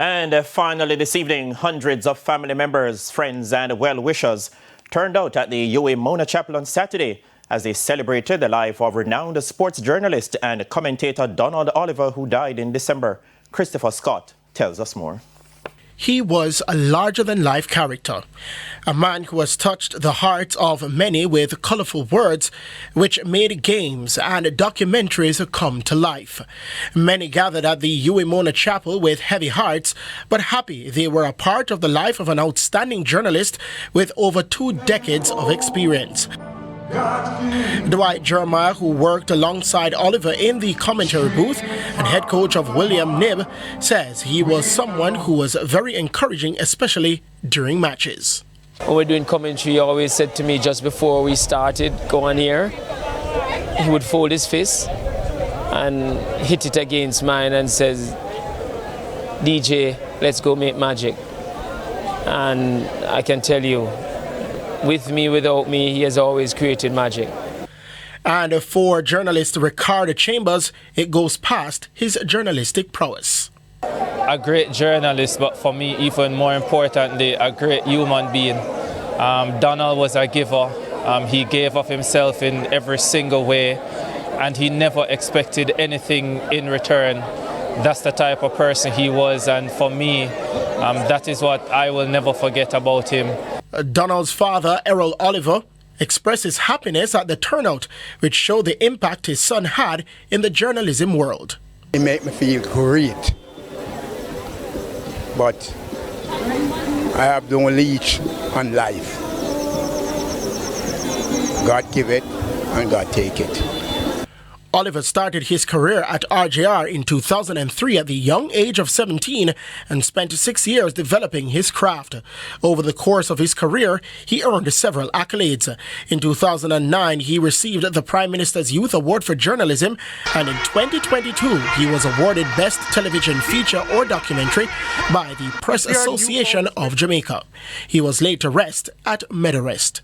And finally this evening, hundreds of family members, friends and well-wishers turned out at the UA Mona Chapel on Saturday as they celebrated the life of renowned sports journalist and commentator Donald Oliver, who died in December. Christopher Scott tells us more. He was a larger-than-life character, a man who has touched the hearts of many with colorful words, which made games and documentaries come to life. Many gathered at the UA Mona Chapel with heavy hearts, but happy they were a part of the life of an outstanding journalist with over 2 decades of experience. Dwight Jeremiah, who worked alongside Oliver in the commentary booth and head coach of William Knibb, says he was someone who was very encouraging, especially during matches. When we're doing commentary, he always said to me just before we started going here, he would fold his fist and hit it against mine and says, "DJ, let's go make magic." And I can tell you, with me, without me, he has always created magic. And for journalist Ricardo Chambers, it goes past his journalistic prowess. A great journalist, but for me, even more importantly, a great human being. Donald was a giver. He gave of himself in every single way, and he never expected anything in return. That's the type of person he was, and for me, that is what I will never forget about him. Donald's father, Errol Oliver, expresses happiness at the turnout, which showed the impact his son had in the journalism world. It made me feel great, but I have no leash on life. God give it and God take it. Oliver started his career at RJR in 2003 at the young age of 17 and spent 6 years developing his craft. Over the course of his career, he earned several accolades. In 2009, he received the Prime Minister's Youth Award for Journalism, and in 2022, he was awarded Best Television Feature or Documentary by the Press Association of Jamaica. He was laid to rest at Meadowrest.